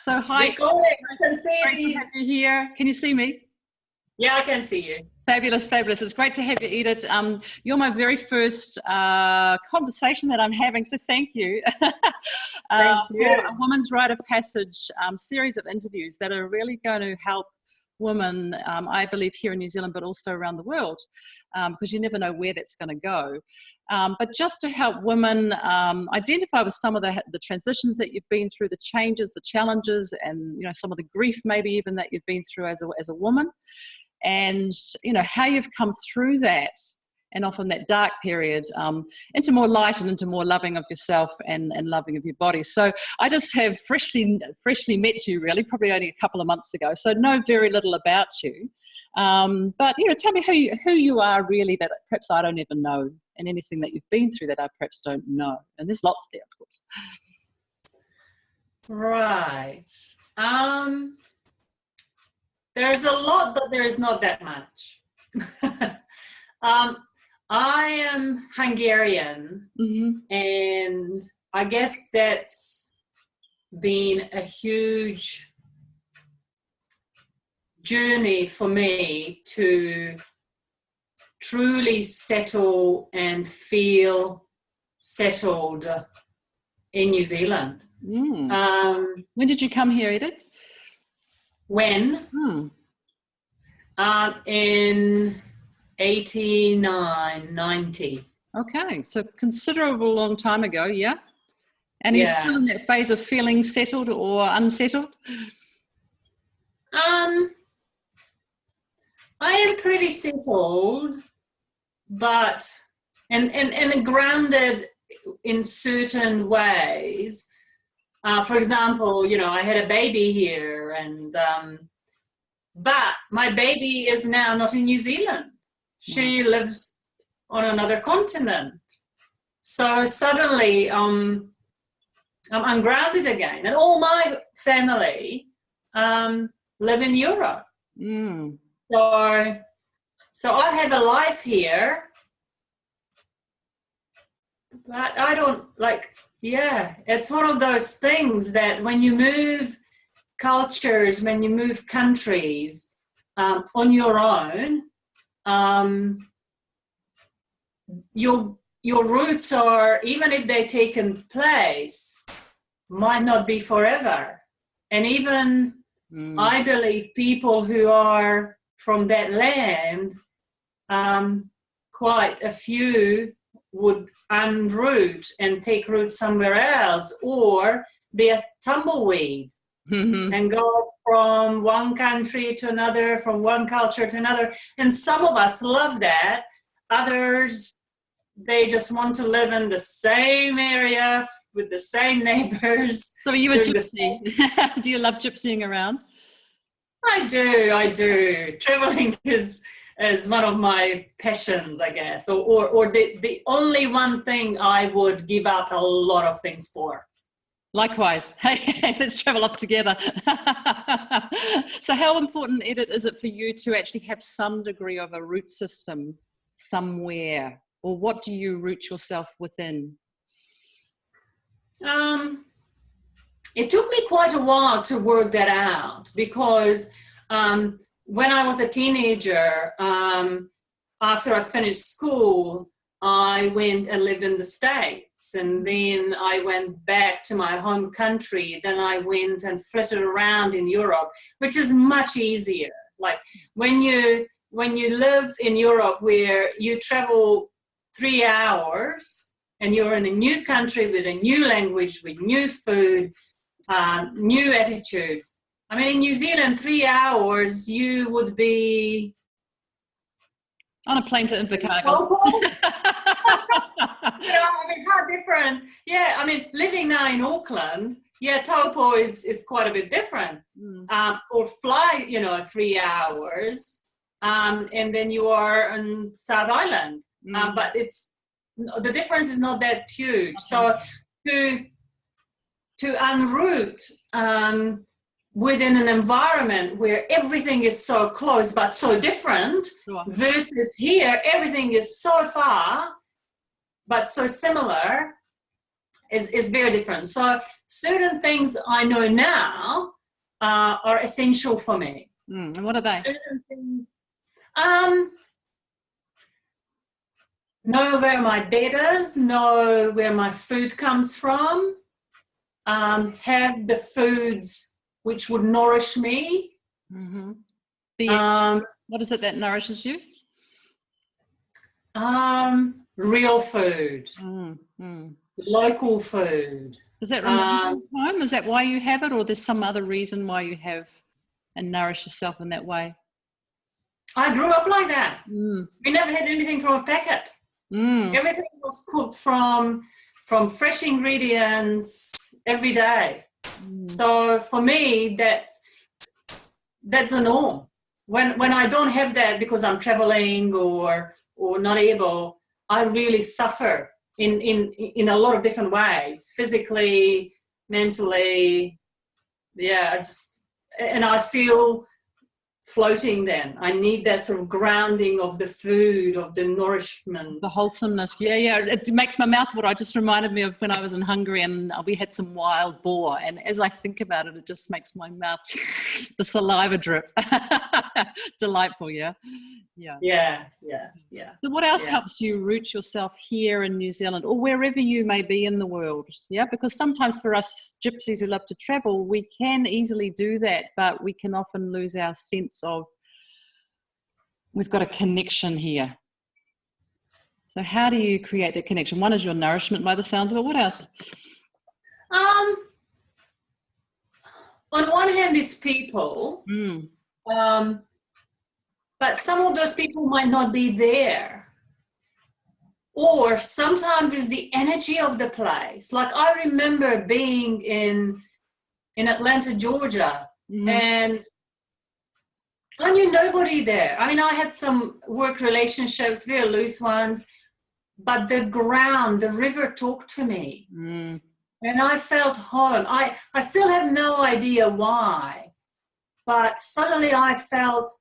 So hi. Recording. I can see Great to have you here. Can you see me? Yeah, I can see you. Fabulous, fabulous. It's great to have you, Edith. You're my very first conversation that I'm having, so thank you. Thank you. For a Women's Rite of Passage series of interviews that are really going to help women, I believe, here in New Zealand, but also around the world, because you never know where that's going to go. But just to help women identify with some of the transitions that you've been through, the changes, the challenges, and some of the grief maybe even that you've been through as a woman, and how you've come through that, and often that dark period, into more light and into more loving of yourself and loving of your body. So I just have freshly met you, really, probably only a couple of months ago, so know very little about you. But tell me who you are really, that perhaps I don't even know, and anything that you've been through that I perhaps don't know. And there's lots there, of course. Right. There's a lot, but there's not that much. I am Hungarian, and I guess that's been a huge journey for me to truly settle and feel settled in New Zealand. When did you come here, Edith? When? In 89, 90. Okay, so considerable long time ago, yeah? And you're still in that phase of feeling settled or unsettled? I am pretty settled, but and grounded in certain ways. For example, I had a baby here, and but my baby is now not in New Zealand. She lives on another continent. So suddenly I'm ungrounded again. And all my family live in Europe. So I have a life here, but I don't it's one of those things that when you move cultures, when you move countries on your own, your roots are, even if they've taken place, might not be forever. And even I believe people who are from that land, quite a few would unroot and take root somewhere else, or be a tumbleweed and go from one country to another, from one culture to another. And some of us love that. Others, they just want to live in the same area with the same neighbors. So are you a gypsy? Do you love gypsying around? I do. Traveling is one of my passions, I guess, or the only one thing I would give up a lot of things for. Likewise. Hey, let's travel up together. So how important, Edith, is it for you to actually have some degree of a root system somewhere, or what do you root yourself within? It took me quite a while to work that out, because when I was a teenager, after I finished school, I went and lived in the States, and then I went back to my home country. Then I went and flitted around in Europe, which is much easier. Like when you live in Europe, where you travel 3 hours and you're in a new country with a new language, with new food, new attitudes. I mean, in New Zealand, 3 hours, you would be on a plane to Invercargill. How different. Yeah, I mean, living now in Auckland, Taupo is quite a bit different. Or fly, 3 hours, and then you are on South Island. But the difference is not that huge. So to unroot within an environment where everything is so close but so different, versus here, everything is so far but so similar, is very different. So certain things I know now are essential for me. And what are they? Certain things, know where my bed is, know where my food comes from, have the foods which would nourish me. Mm-hmm. What is it that nourishes you? Real food, local food. Does that remind you of home? Is that why you have it, or there's some other reason why you have and nourish yourself in that way? I grew up like that. We never had anything from a packet. Everything was cooked from fresh ingredients every day. So for me, that's a norm. When I don't have that because I'm traveling or not able, I really suffer in a lot of different ways, physically, mentally. Yeah, and I feel floating then. I need that sort of grounding of the food, of the nourishment. The wholesomeness. Yeah. It makes my mouth water. It just reminded me of when I was in Hungary and we had some wild boar. And as I think about it, it just makes my mouth, the saliva drip. Delightful, yeah? Yeah. So what else helps you root yourself here in New Zealand or wherever you may be in the world? Yeah, because sometimes for us gypsies who love to travel, we can easily do that, but we can often lose our sense of we've got a connection here. So how do you create that connection? One is your nourishment by the sounds of it. What else? On one hand, it's people. But some of those people might not be there. Or sometimes it's the energy of the place. Like I remember being in Atlanta, Georgia, and I knew nobody there. I mean, I had some work relationships, very loose ones, but the ground, the river talked to me. And I felt home. I still have no idea why, but suddenly I felt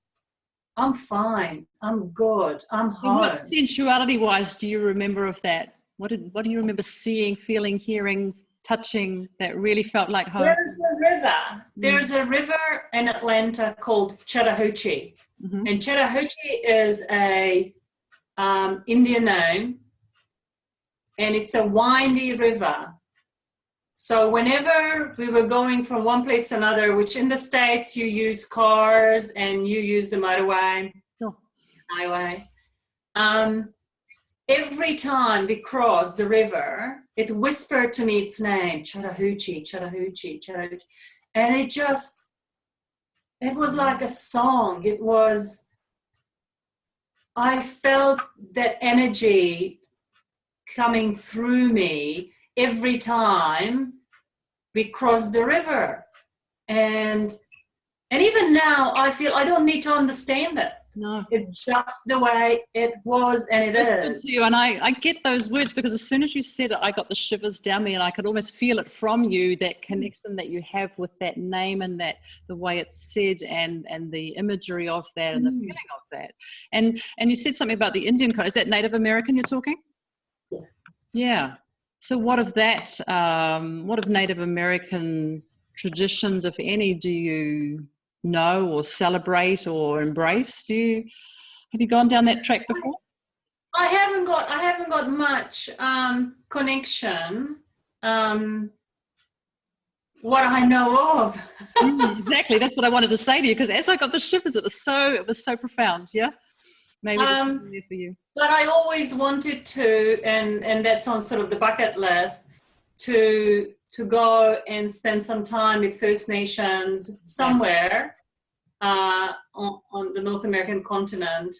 I'm fine. I'm good. I'm home. What sensuality-wise do you remember of that? What do you remember seeing, feeling, hearing, touching that really felt like home? There's a river. There's a river in Atlanta called Chattahoochee. And Chattahoochee is a Indian name, and it's a windy river. So whenever we were going from one place to another, which in the States you use cars and you use the motorway, highway, every time we crossed the river, it whispered to me its name, Chattahoochee, Chattahoochee, Chattahoochee. And it was like a song. I felt that energy coming through me every time we cross the river. And even now I feel I don't need to understand it. No. It's just the way it was and it is. To you, and I get those words because as soon as you said it, I got the shivers down me and I could almost feel it from you, that connection that you have with that name and that the way it's said and the imagery of that and the feeling of that. And you said something about the Indian culture. Is that Native American you're talking? Yeah. So what of that, what of Native American traditions, if any, do you know or celebrate or embrace? Have you gone down that track before? I haven't got much connection. What I know of. Exactly, that's what I wanted to say to you, because as I got the shivers, it was so profound. Yeah, maybe there for you. But I always wanted to, and that's on sort of the bucket list, to go and spend some time with First Nations somewhere on the North American continent.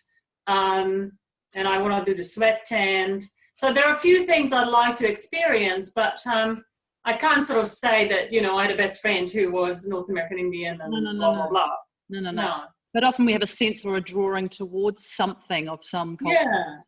And I want to do the sweat tent. So there are a few things I'd like to experience, but I can't sort of say that, I had a best friend who was North American Indian and blah, blah, blah. No. But often we have a sense or a drawing towards something of some culture,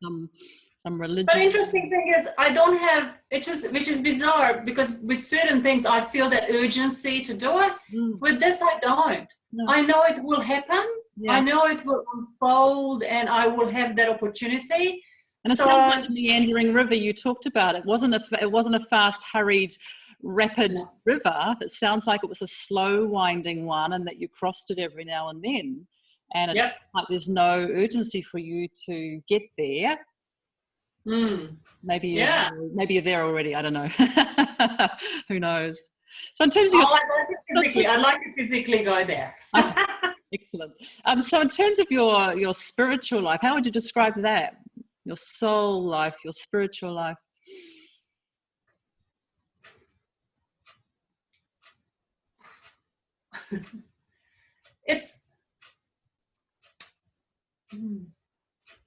some religion. But the interesting thing is I don't have, which is bizarre, because with certain things I feel that urgency to do it. With this I don't. No. I know it will happen. Yeah. I know it will unfold and I will have that opportunity. And it sounds like the meandering river you talked about. It wasn't a fast, hurried rapid river. It sounds like it was a slow winding one and that you crossed it every now and then. And it's like there's no urgency for you to get there. Maybe you're there already. I don't know. Who knows? So in terms of I'd like to physically go there. Okay. Excellent. So in terms of your spiritual life, how would you describe that? Your soul life, your spiritual life?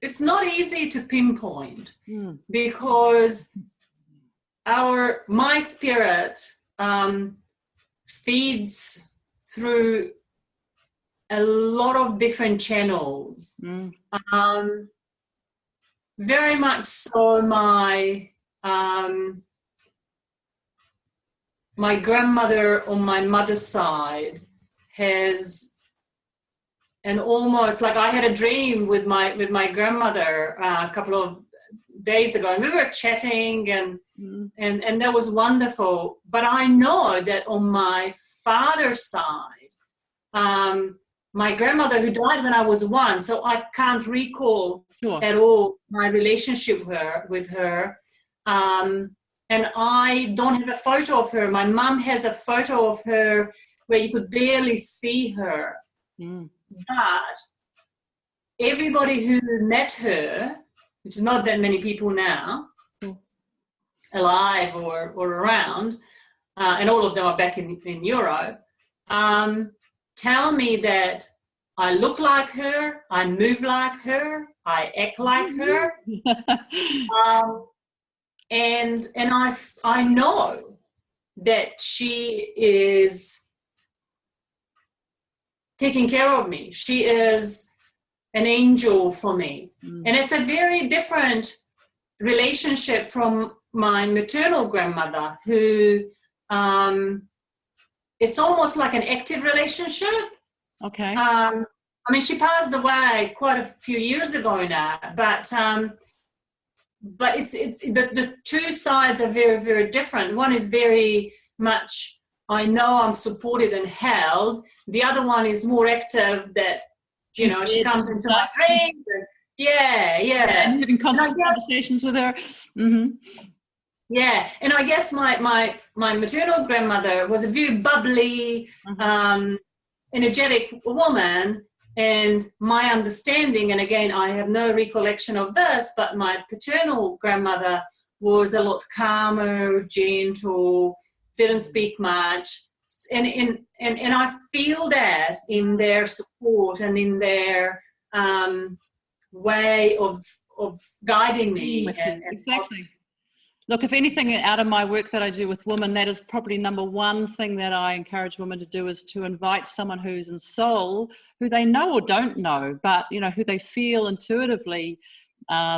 It's not easy to pinpoint because my spirit feeds through a lot of different channels. Very much so my grandmother on my mother's side has an almost, like I had a dream with my grandmother a couple of days ago, and we were chatting and that was wonderful. But I know that on my father's side, my grandmother, who died when I was 1, so I can't recall at all my relationship with her. And I don't have a photo of her. My mum has a photo of her where you could barely see her. But everybody who met her, which is not that many people now, alive or around, and all of them are back in Europe, tell me that I look like her, I move like her, I act like her, and I know that she is taking care of me. She is an angel for me, and it's a very different relationship from my maternal grandmother, who it's almost like an active relationship. Okay. I mean, she passed away quite a few years ago now, but it's the two sides are very, very different. One is very much, I know I'm supported and held. The other one is more active, that, you know, she comes into my dreams. And having constant conversations with her. Yeah, and I guess my maternal grandmother was a very bubbly, energetic woman, and my understanding, and again, I have no recollection of this, but my paternal grandmother was a lot calmer, gentle, didn't speak much, and I feel that in their support and in their way of guiding me. Exactly. Look, if anything out of my work that I do with women, that is probably number one thing that I encourage women to do, is to invite someone who's in soul, who they know or don't know, but, you know, who they feel intuitively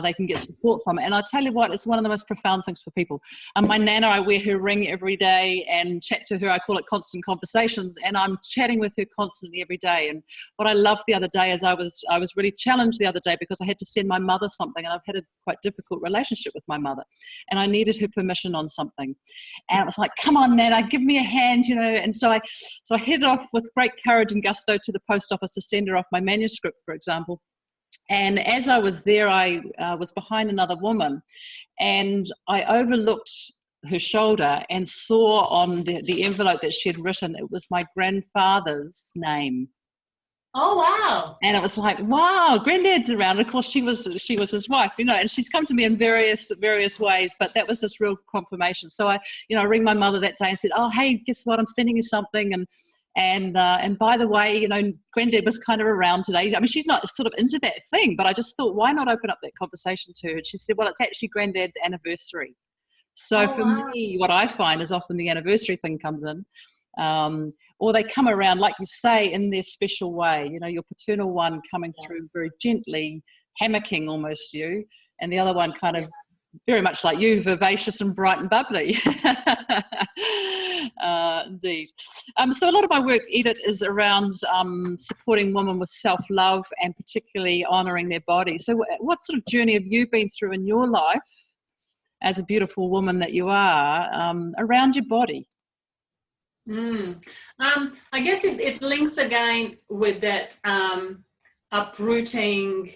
they can get support from. And I tell you what, it's one of the most profound things for people. My Nana, I wear her ring every day and chat to her. I call it constant conversations, and I'm chatting with her constantly every day. And what I loved the other day is I was really challenged the other day because I had to send my mother something, and I've had a quite difficult relationship with my mother, and I needed her permission on something. And it was like, come on, Nana, give me a hand, you know. And so I headed off with great courage and gusto to the post office to send her off my manuscript, for example. And as I was there, I was behind another woman, and I overlooked her shoulder and saw on the envelope that she had written, it was my grandfather's name. Oh, wow. And it was like, wow, Granddad's around. And of course, she was his wife, you know, and she's come to me in various ways, but that was just real confirmation. So I ring my mother that day and said, oh, hey, guess what? I'm sending you something. And by the way, you know, Granddad was kind of around today. I mean, she's not sort of into that thing, but I just thought, why not open up that conversation to her? And she said, well, it's actually Granddad's anniversary. So for me, what I find is often the anniversary thing comes in, or they come around, like you say, in their special way. You know, your paternal one coming through very gently, hammocking almost you, and the other one kind of very much like you, vivacious and bright and bubbly. Indeed. So a lot of my work, Edith, is around supporting women with self-love and particularly honouring their body. So what sort of journey have you been through in your life as a beautiful woman that you are, around your body? I guess it links again with that uprooting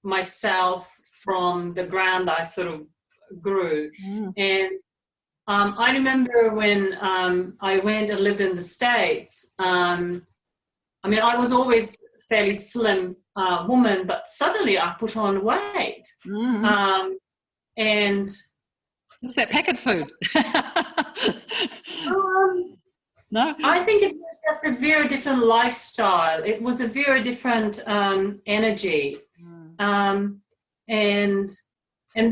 myself from the ground I sort of grew. And I remember when I went and lived in the States, I mean, I was always fairly slim woman, but suddenly I put on weight. And what's that, packet food? No, I think it was just a very different lifestyle. It was a very different energy. And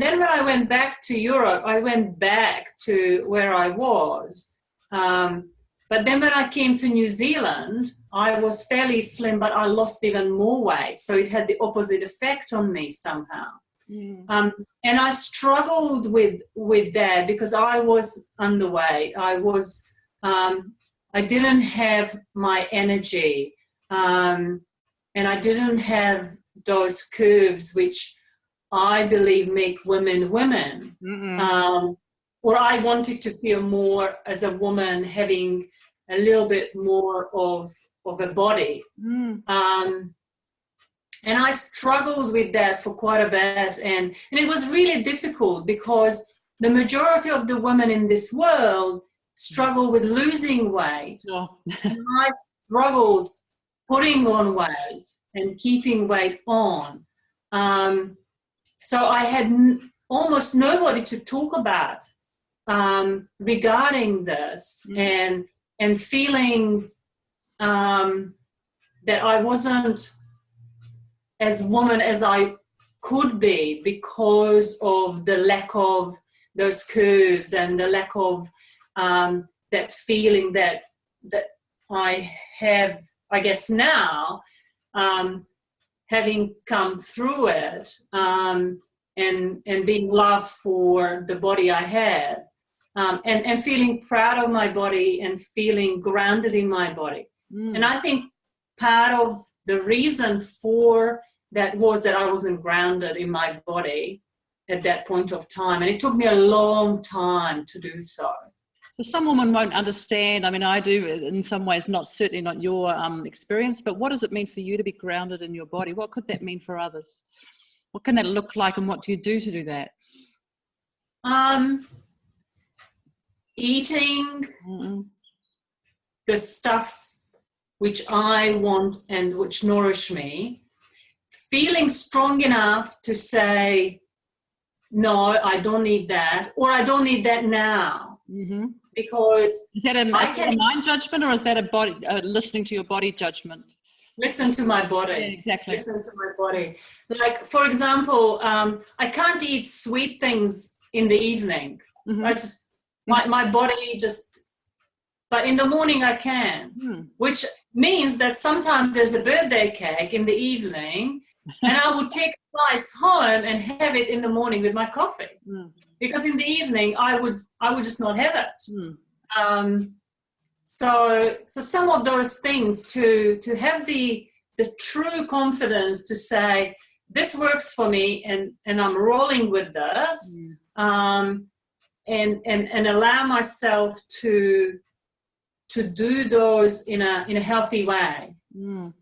then when I went back to Europe, I went back to where I was. But then when I came to New Zealand, I was fairly slim, but I lost even more weight. So it had the opposite effect on me somehow. And I struggled with that because I was underweight. I didn't have my energy, and I didn't have those curves which I believe make women women. Or I wanted to feel more as a woman, having a little bit more of a body. And I struggled with that for quite a bit. And it was really difficult because the majority of the women in this world struggle with losing weight. And I struggled putting on weight and keeping weight on. So I had almost nobody to talk about regarding this, and feeling that I wasn't as woman as I could be because of the lack of those curves and the lack of that feeling that I have, I guess now, having come through it, and being loved for the body I have, and feeling proud of my body and feeling grounded in my body. And I think part of the reason for that was that I wasn't grounded in my body at that point of time. And it took me a long time to do so. So some women won't understand. I mean, I do in some ways, certainly not your experience, but what does it mean for you to be grounded in your body? What could that mean for others? What can that look like, and what do you do to do that? Eating the stuff which I want and which nourish me, feeling strong enough to say, no, I don't need that, or I don't need that now. Because is that a mind judgment, or is that a body listening to your body judgment? Listen to my body. Yeah, exactly. Listen to my body. Like, for example, I can't eat sweet things in the evening. I just, my body just, but in the morning I can, which means that sometimes there's a birthday cake in the evening, and I would take a slice home and have it in the morning with my coffee. Because in the evening I would just not have it. So some of those things to have the true confidence to say, this works for me, and I'm rolling with this, and allow myself to do those in a healthy way. And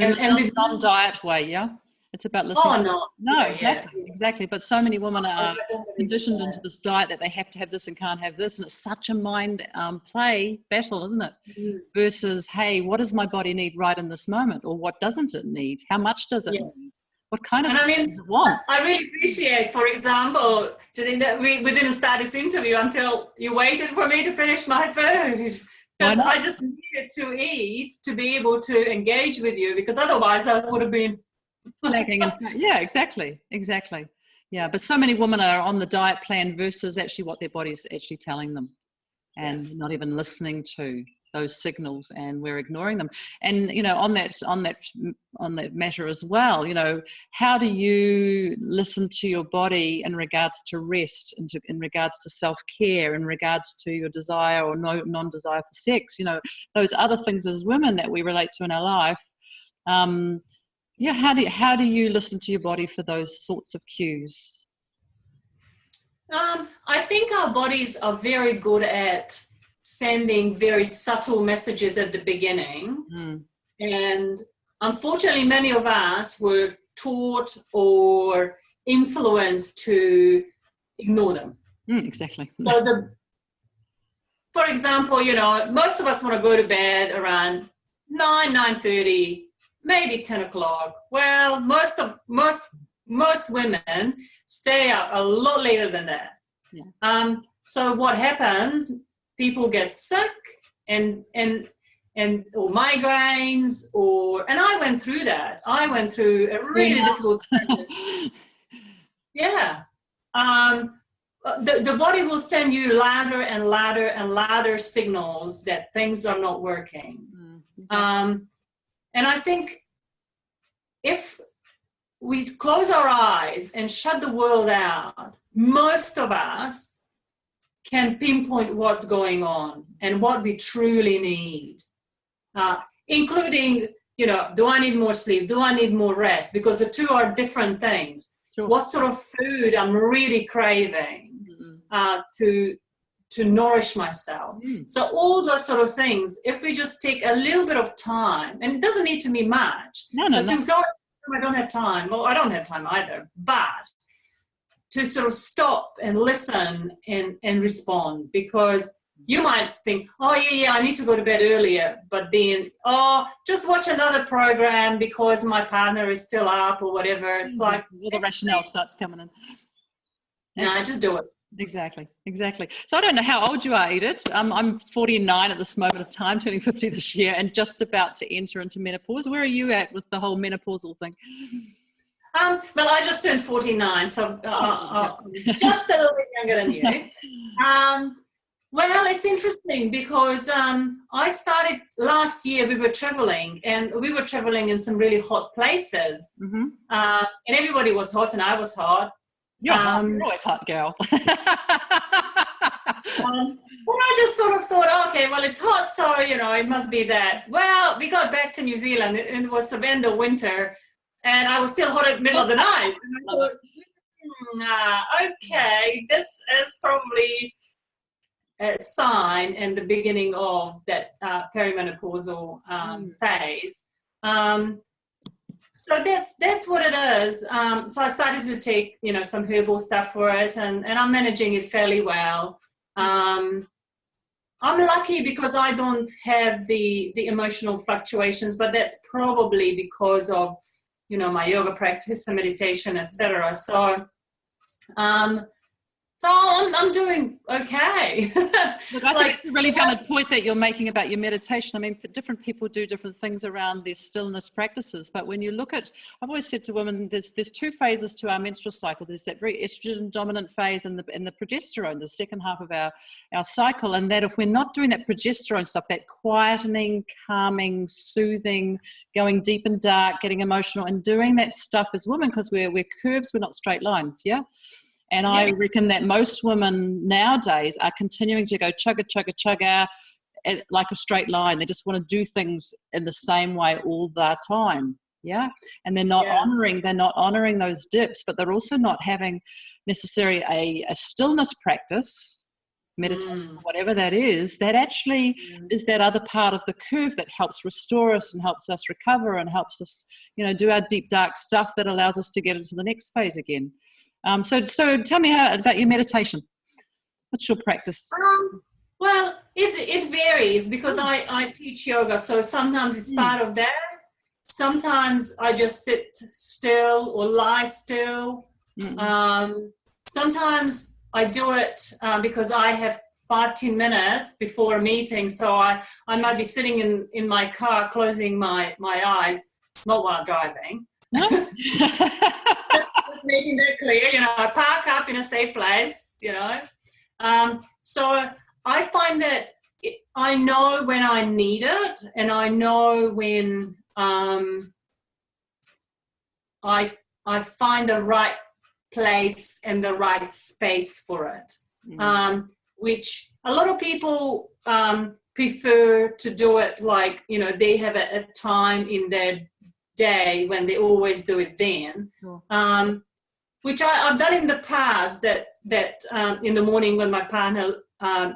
a non-diet way, yeah? It's about listening. No, exactly, exactly. But so many women are conditioned into this diet that they have to have this and can't have this, and it's such a mind play battle, isn't it? Versus, hey, what does my body need right in this moment, or what doesn't it need? How much does it need? What kind of does it want? I really appreciate, for example, Janine, that we didn't start this interview until you waited for me to finish my food. Because I just needed to eat to be able to engage with you, because otherwise I would have been lacking. Yeah, exactly. Yeah, but so many women are on the diet plan versus actually what their body's actually telling them, and not even listening to those signals, and we're ignoring them. And on that matter as well, how do you listen to your body in regards to rest, in regards to self-care, in regards to your desire or non-desire for sex, those other things as women that we relate to in our life? How do you listen to your body for those sorts of cues? I think our bodies are very good at sending very subtle messages at the beginning. And unfortunately, many of us were taught or influenced to ignore them. Exactly. So for example, most of us want to go to bed around 9:30, maybe 10 o'clock. Well, most women stay up a lot later than that. Yeah. So what happens? People get sick and or migraines, and I went through that. I went through a really difficult period. Yeah. The body will send you louder and louder and louder signals that things are not working. Exactly. And I think if we close our eyes and shut the world out, most of us can pinpoint what's going on and what we truly need, including, do I need more sleep? Do I need more rest? Because the two are different things. Sure. What sort of food I'm really craving to nourish myself. So all those sort of things, if we just take a little bit of time, and it doesn't need to be much. No. I don't have time. Well, I don't have time either. But to sort of stop and listen and respond, because you might think, oh, yeah, I need to go to bed earlier, but then, just watch another program because my partner is still up or whatever. It's like... the rationale starts coming in. No, just do it. Exactly. So I don't know how old you are, Edith. I'm 49 at this moment of time, turning 50 this year, and just about to enter into menopause. Where are you at with the whole menopausal thing? Well, I just turned 49, so just a little bit younger than you. Well, it's interesting because I started last year, we were traveling in some really hot places. And everybody was hot and I was hot. You're always hot, girl. Well, I just sort of thought, okay, well, it's hot, so, it must be that. Well, we got back to New Zealand. It was the end of winter, and I was still hot at the middle of the night. And I thought, okay, this is probably a sign and the beginning of that perimenopausal phase. So that's what it is. So I started to take, some herbal stuff for it, and I'm managing it fairly well. I'm lucky because I don't have the emotional fluctuations, but that's probably because of, my yoga practice and meditation, etc. So, I'm doing okay. Look, I think it's a really valid point that you're making about your meditation. I mean, different people do different things around their stillness practices. But when you look at, I've always said to women, there's two phases to our menstrual cycle. There's that very estrogen dominant phase and the progesterone, the second half of our cycle. And that if we're not doing that progesterone stuff, that quietening, calming, soothing, going deep and dark, getting emotional, and doing that stuff as women, because we're curves, we're not straight lines, yeah? And I reckon that most women nowadays are continuing to go chugga, chugga, chugga, like a straight line. They just want to do things in the same way all the time. Yeah. And they're not honoring those dips, but they're also not having necessarily a stillness practice, meditation, whatever that is, that actually is that other part of the curve that helps restore us and helps us recover and helps us, do our deep, dark stuff that allows us to get into the next phase again. So tell me about your meditation. What's your practice? Well, it varies because I teach yoga, so sometimes it's part of that. Sometimes I just sit still or lie still. Sometimes I do it because I have 5-10 minutes before a meeting, so I might be sitting in my car closing my eyes, not while I'm driving. Just making that clear, I park up in a safe place, so I find that I know when I need it, and I know when I find the right place and the right space for it, which a lot of people prefer to do it like, they have a time in their day when they always do it then, which I've done in the past, that in the morning when my partner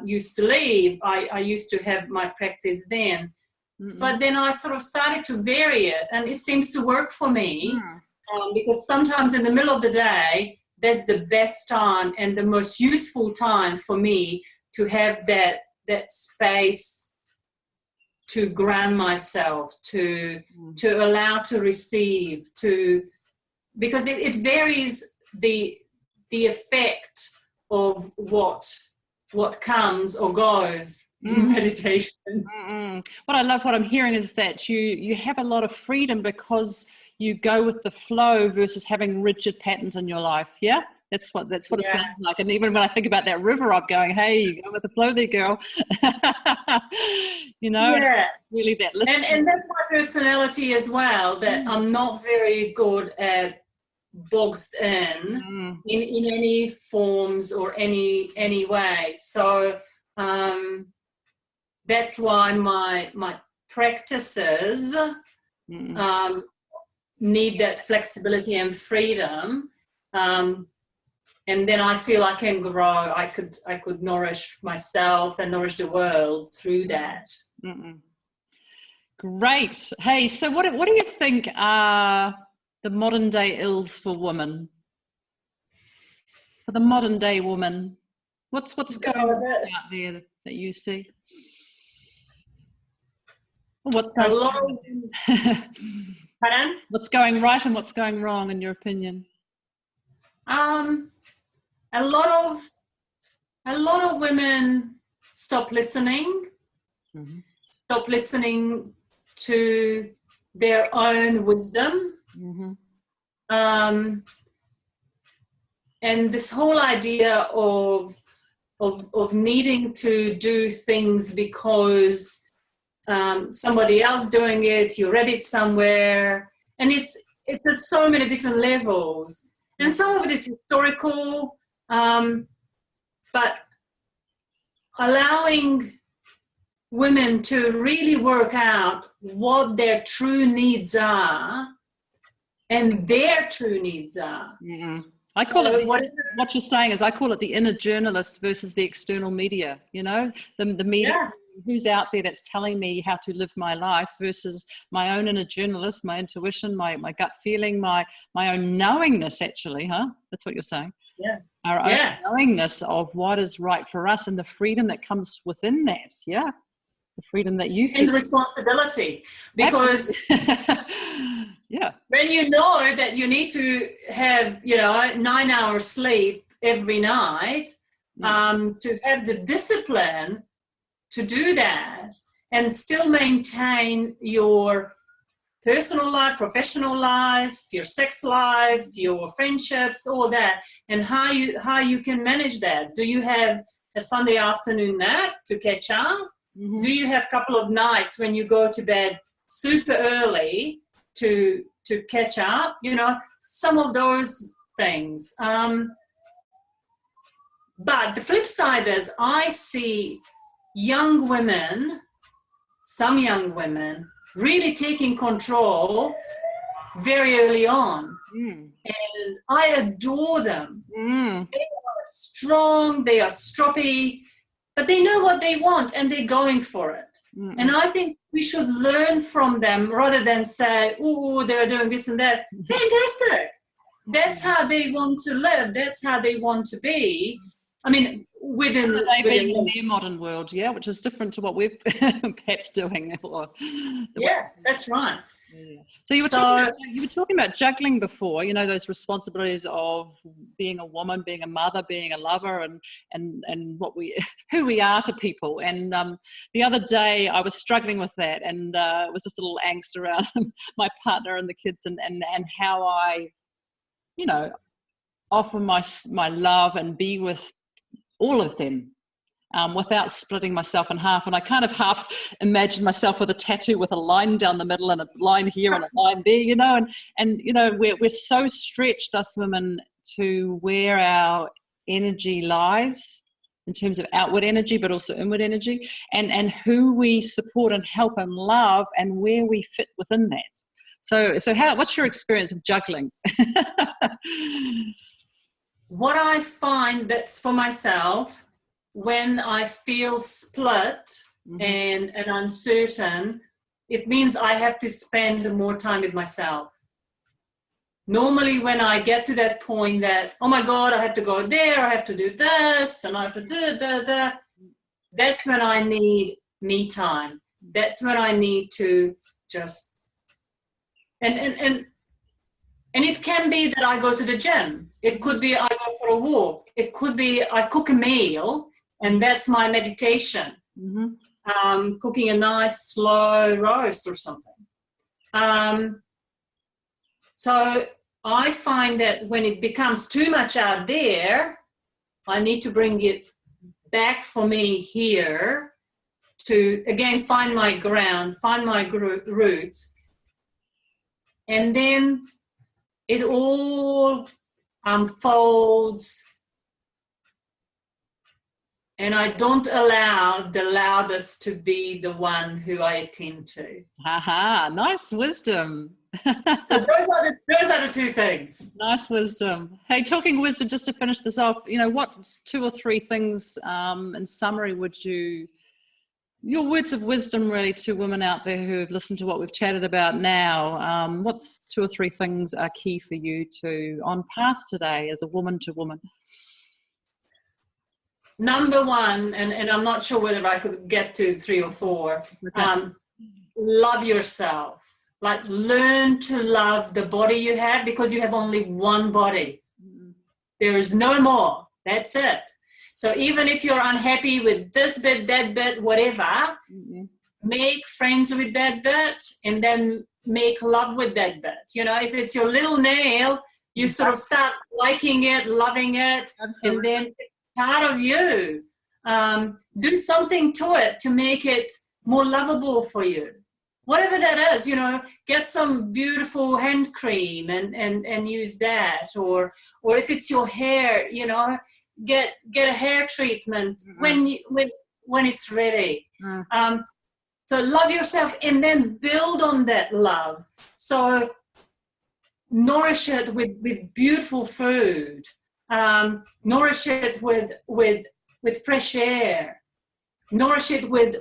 used to leave, I used to have my practice then. Mm-mm. But then I sort of started to vary it, and it seems to work for me. Because sometimes in the middle of the day, that's the best time and the most useful time for me to have that space to ground myself, to allow to receive, because it varies the effect of what comes or goes in meditation. What I love, what I'm hearing is that you have a lot of freedom because you go with the flow versus having rigid patterns in your life. Yeah, that's what it sounds like. And even when I think about that river, I'm going, hey, you go with the flow there, girl. Really that listening. And that's my personality as well, that I'm not very good at boxed in any forms or any way. So that's why my practices need that flexibility and freedom, and then I feel I can grow. I could nourish myself and nourish the world through that. Great. Hey, so what do you think are the modern day ills for women? For the modern day woman, what's going on out there that you see? What's going right and what's going wrong in your opinion? A lot of women stop listening to their own wisdom. And this whole idea of needing to do things because somebody else doing it, you read it somewhere, and it's at so many different levels. And some of it is historical, but allowing women to really work out what their true needs are and their true needs are. I call it, what you're saying is, I call it the inner journalist versus the external media, the media, who's out there that's telling me how to live my life versus my own inner journalist, my intuition, my gut feeling, my own knowingness, actually, That's what you're saying. Our own knowingness of what is right for us and the freedom that comes within that. The freedom that you feel. And responsibility. Because when you know that you need to have, 9 hours sleep every night, to have the discipline to do that and still maintain your personal life, professional life, your sex life, your friendships, all that, and how you can manage that. Do you have a Sunday afternoon nap to catch up? Do you have a couple of nights when you go to bed super early to catch up? Some of those things. But the flip side is, I see some young women really taking control very early on. And I adore them. They are strong, they are stroppy, but they know what they want and they're going for it. And I think we should learn from them rather than say, oh, they're doing this and that. Fantastic. That's how they want to live. That's how they want to be. I mean, within their modern world, which is different to what we're perhaps doing. That's right. So you were talking about juggling before, those responsibilities of being a woman, being a mother, being a lover, and who we are to people. And the other day I was struggling with that, and it was just a little angst around my partner and the kids, and how I, offer my love and be with all of them. Without splitting myself in half. And I kind of half imagined myself with a tattoo with a line down the middle and a line here and a line there, and we're so stretched, us women, to where our energy lies in terms of outward energy, but also inward energy, and who we support and help and love and where we fit within that. So what's your experience of juggling? what I find that's for myself, when I feel split and uncertain, it means I have to spend more time with myself. Normally when I get to that point that, oh my God, I have to go there, I have to do this, and I have to do that, that's when I need me time. That's when I need to just, and it can be that I go to the gym. It could be I go for a walk. It could be I cook a meal, and that's my meditation. Cooking a nice slow roast or something. So I find that when it becomes too much out there, I need to bring it back for me here to, again, find my ground, find my roots. And then it all unfolds, and I don't allow the loudest to be the one who I attend to. Haha, nice wisdom. So those are the two things. Nice wisdom. Hey, talking wisdom, just to finish this off, what 2 or 3 things in summary would your words of wisdom really to women out there who have listened to what we've chatted about now, what 2 or 3 things are key for you to on pass today as a woman to woman? Number one, and I'm not sure whether I could get to 3 or 4, okay. Love yourself. Like, learn to love the body you have, because you have only one body. There is no more. That's it. So even if you're unhappy with this bit, that bit, whatever, make friends with that bit, and then make love with that bit. If it's your little nail, you sort of start liking it, loving it, and then it's part of you. Do something to it to make it more lovable for you. Whatever that is, get some beautiful hand cream and use that. Or if it's your hair, get a hair treatment when it's ready. So love yourself, and then build on that love. So nourish it with beautiful food. Nourish it with fresh air. Nourish it with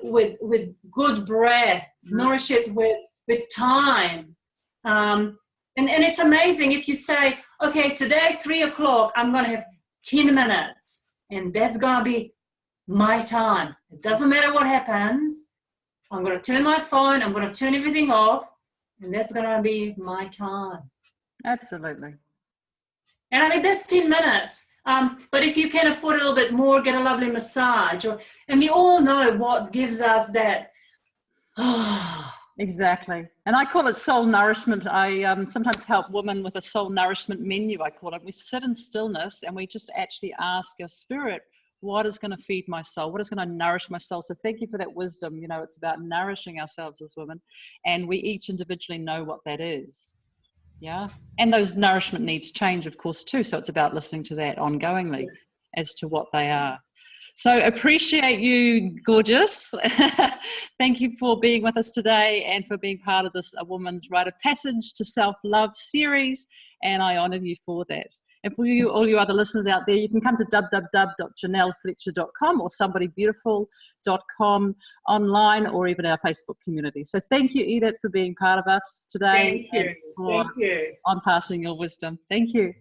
good breath. Nourish it with time. And it's amazing if you say, okay, today 3 o'clock, I'm going to have 10 minutes, and that's going to be my time. It doesn't matter what happens. I'm going to turn my phone, I'm going to turn everything off, and that's going to be my time. Absolutely. And I mean, that's 10 minutes. But if you can afford a little bit more, get a lovely massage. And we all know what gives us that. Exactly. And I call it soul nourishment. I sometimes help women with a soul nourishment menu, I call it. We sit in stillness and we just actually ask our spirit, what is going to feed my soul? What is going to nourish my soul? So thank you for that wisdom. It's about nourishing ourselves as women. And we each individually know what that is. Yeah. And those nourishment needs change, of course, too. So it's about listening to that ongoingly as to what they are. So appreciate you, gorgeous. Thank you for being with us today and for being part of this A Woman's Rite of Passage to Self-Love series. And I honor you for that. And for you, all you other listeners out there, you can come to www.janellefletcher.com or somebodybeautiful.com online, or even our Facebook community. So thank you, Edith, for being part of us today. Thank you. Thank you. On passing your wisdom. Thank you.